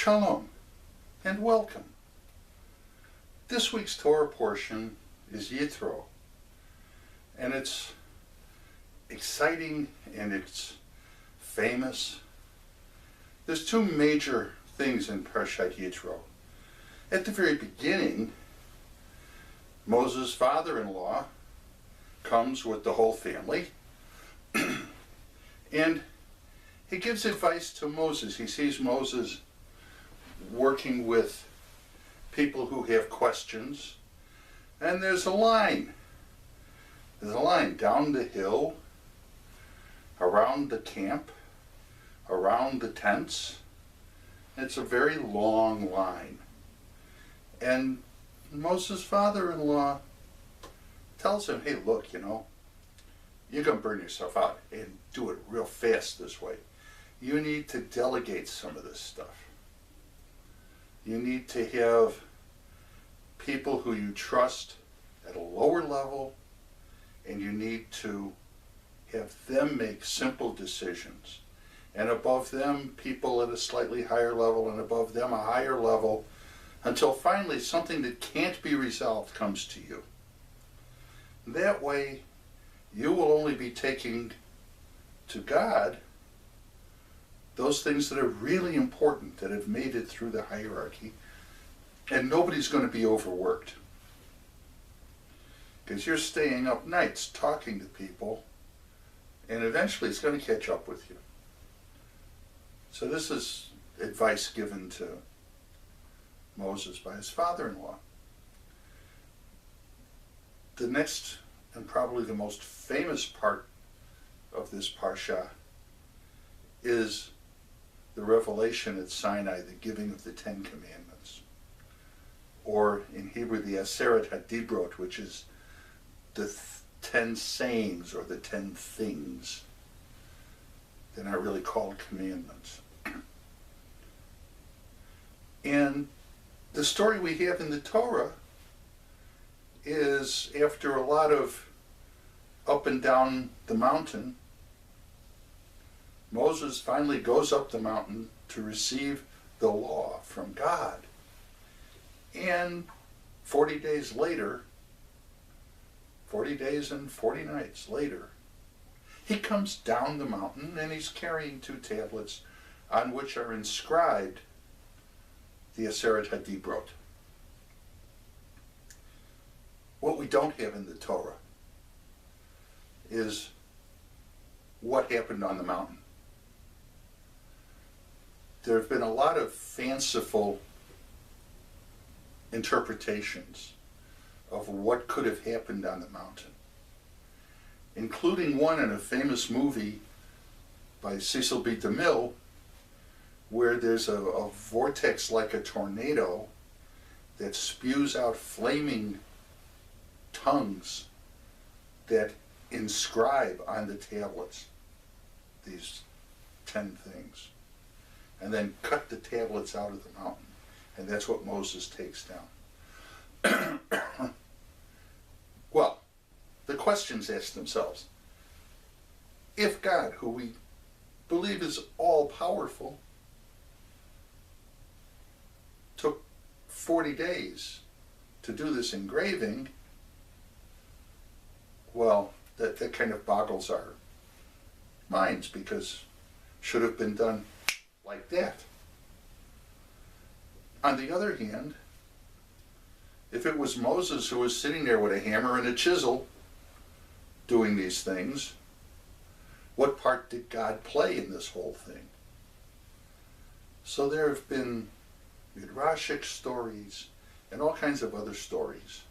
Shalom and welcome. This week's Torah portion is Yitro, and it's exciting and it's famous. There's two major things in Parshat Yitro. At the very beginning, Moses' father-in-law comes with the whole family and he gives advice to Moses. He sees Moses working with people who have questions, and there's a line. There's a line down the hill, around the camp, around the tents. It's a very long line. And Moses' father-in-law tells him, hey, look, you're going to burn yourself out and do it real fast this way. You need to delegate some of this stuff. You need to have people who you trust at a lower level, and you need to have them make simple decisions. And above them, people at a slightly higher level, and above them, a higher level, until finally something that can't be resolved comes to you. That way, you will only be taking to God those things that are really important, that have made it through the hierarchy, and nobody's going to be overworked. Because you're staying up nights talking to people, and eventually it's going to catch up with you. So this is advice given to Moses by his father-in-law. The next, and probably the most famous part of this parsha, is the revelation at Sinai, the giving of the Ten Commandments. Or in Hebrew, the Aseret HaDibrot, which is the 10 sayings or the 10 things. They're not really called commandments. And the story we have in the Torah is, after a lot of up and down the mountain, Moses finally goes up the mountain to receive the law from God. And 40 days later, 40 days and 40 nights later, he comes down the mountain and he's carrying 2 tablets on which are inscribed the Aseret HaDibrot. What we don't have in the Torah is what happened on the mountain. There have been a lot of fanciful interpretations of what could have happened on the mountain, including one in a famous movie by Cecil B. DeMille, where there's a vortex like a tornado that spews out flaming tongues that inscribe on the tablets these 10 things, and then cut the tablets out of the mountain. And that's what Moses takes down. Well, the questions ask themselves. If God, who we believe is all-powerful, took 40 days to do this engraving, well, that kind of boggles our minds, because it should have been done like that. On the other hand, if it was Moses who was sitting there with a hammer and a chisel doing these things, what part did God play in this whole thing? So there have been midrashic stories and all kinds of other stories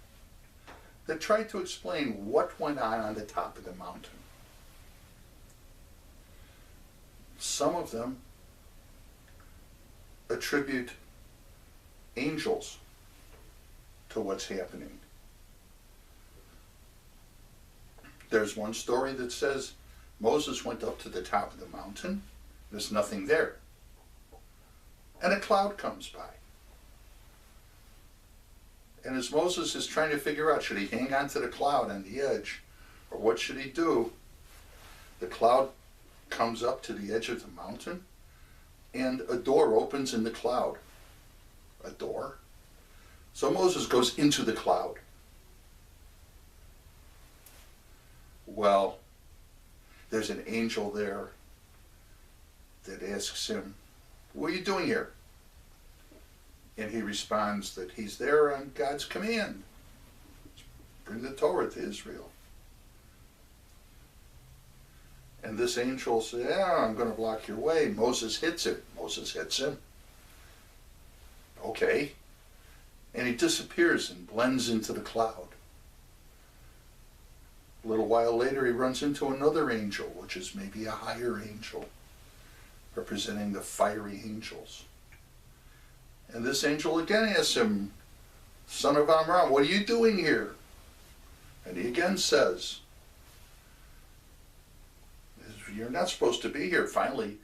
that try to explain what went on the top of the mountain. Some of them attribute angels to what's happening. There's one story that says Moses went up to the top of the mountain, there's nothing there, and a cloud comes by. And as Moses is trying to figure out, should he hang on to the cloud on the edge, or what should he do, the cloud comes up to the edge of the mountain, and a door opens in the cloud. a door. So Moses goes into the cloud. Well, there's an angel there that asks him, what are you doing here? And he responds that he's there on God's command. Bring the Torah to Israel. And this angel says, yeah, I'm going to block your way. Moses hits him. Moses hits him. Okay. And he disappears and blends into the cloud. A little while later, he runs into another angel, which is maybe a higher angel, representing the fiery angels. And this angel again asks him, son of Amram, what are you doing here? And he again says, you're not supposed to be here. Finally,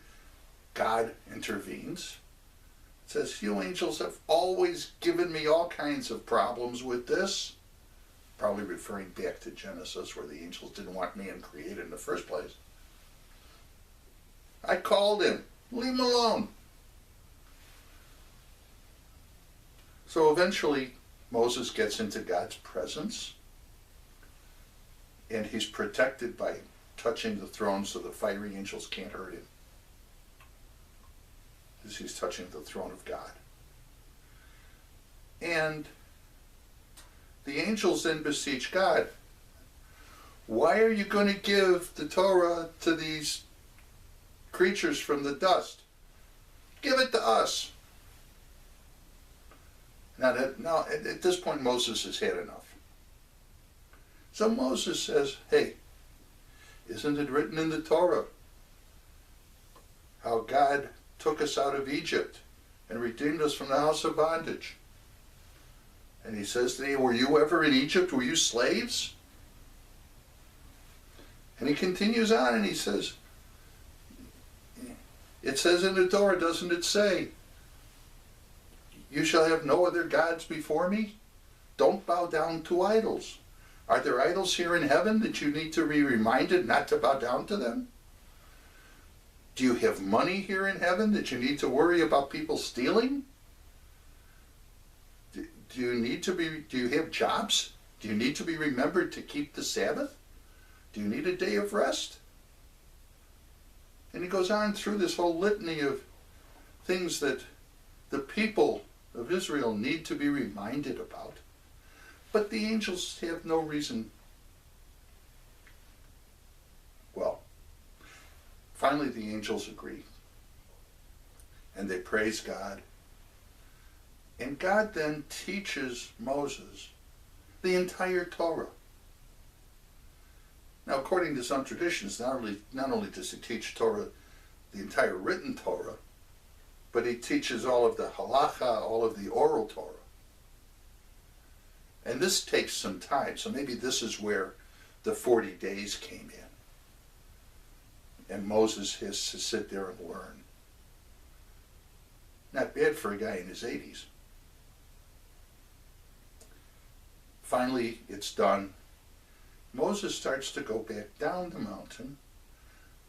God intervenes. It says, you angels have always given me all kinds of problems with this. Probably referring back to Genesis, where the angels didn't want man created in the first place. I called him. Leave him alone. So eventually, Moses gets into God's presence, and he's protected by touching the throne so the fiery angels can't hurt him, as he's touching the throne of God. And the angels then beseech God, why are you going to give the Torah to these creatures from the dust? Give it to us. Now, at this point, Moses has had enough. So Moses says, hey, isn't it written in the Torah how God took us out of Egypt and redeemed us from the house of bondage? And he says to me, were you ever in Egypt? Were you slaves? And he continues on and he says, it says in the Torah, doesn't it say, you shall have no other gods before me? Don't bow down to idols. Are there idols here in heaven that you need to be reminded not to bow down to them? Do you have money here in heaven that you need to worry about people stealing? Do you have jobs? Do you need to be remembered to keep the Sabbath? Do you need a day of rest? And he goes on through this whole litany of things that the people of Israel need to be reminded about. But the angels have no reason. Well, finally the angels agree. And they praise God. And God then teaches Moses the entire Torah. Now, according to some traditions, not only does he teach Torah, the entire written Torah, but he teaches all of the halacha, all of the oral Torah. And this takes some time, so maybe this is where the 40 days came in. And Moses has to sit there and learn. Not bad for a guy in his 80s. Finally, it's done. Moses starts to go back down the mountain,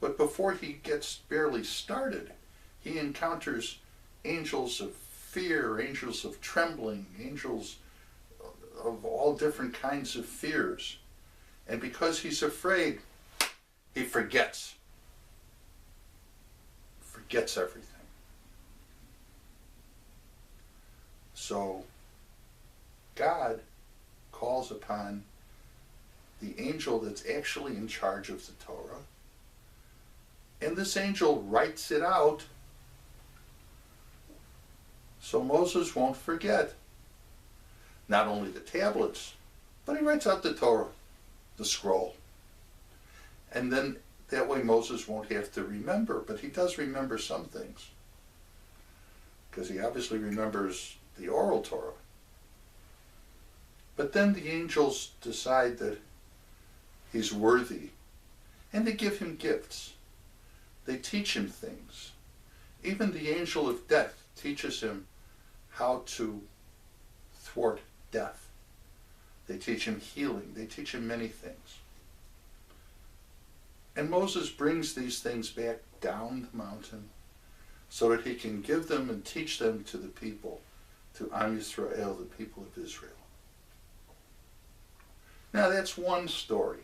but before he gets barely started, he encounters angels of fear, angels of trembling, angels of all different kinds of fears. And because he's afraid, he forgets everything. So God calls upon the angel that's actually in charge of the Torah, and this angel writes it out so Moses won't forget not only the tablets, but he writes out the Torah, the scroll. And then that way Moses won't have to remember, but he does remember some things, because he obviously remembers the oral Torah. But then the angels decide that he's worthy, and they give him gifts. They teach him things. Even the angel of death teaches him how to thwart death. They teach him healing. They teach him many things. And Moses brings these things back down the mountain so that he can give them and teach them to the people to Am Yisrael, the people of Israel. Now that's one story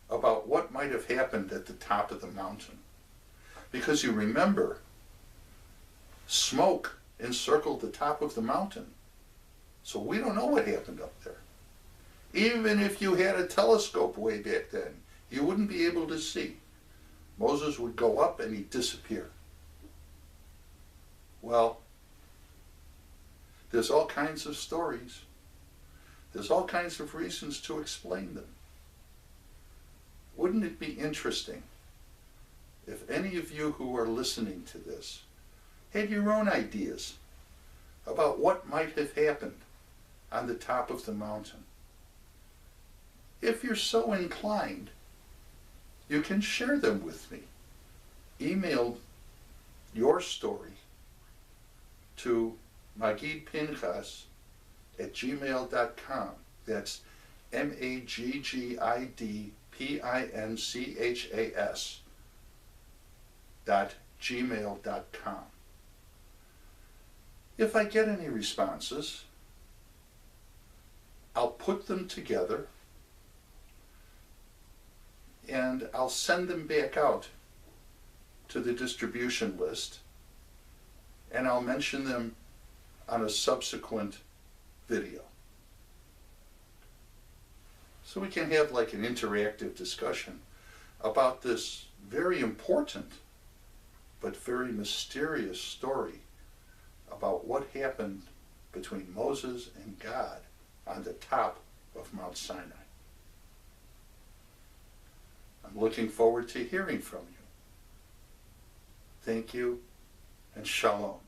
about what might have happened at the top of the mountain. Because you remember, smoke encircled the top of the mountain. So we don't know what happened up there. Even if you had a telescope way back then, you wouldn't be able to see. Moses would go up and he'd disappear. Well, there's all kinds of stories. There's all kinds of reasons to explain them. Wouldn't it be interesting if any of you who are listening to this had your own ideas about what might have happened on the top of the mountain? If you're so inclined, you can share them with me. Email your story to magidpinchas@gmail.com. That's MAGGIDPINCHAS.gmail.com. If I get any responses, I'll put them together and I'll send them back out to the distribution list, and I'll mention them on a subsequent video. So we can have like an interactive discussion about this very important but very mysterious story about what happened between Moses and God on the top of Mount Sinai. I'm looking forward to hearing from you. Thank you, and shalom.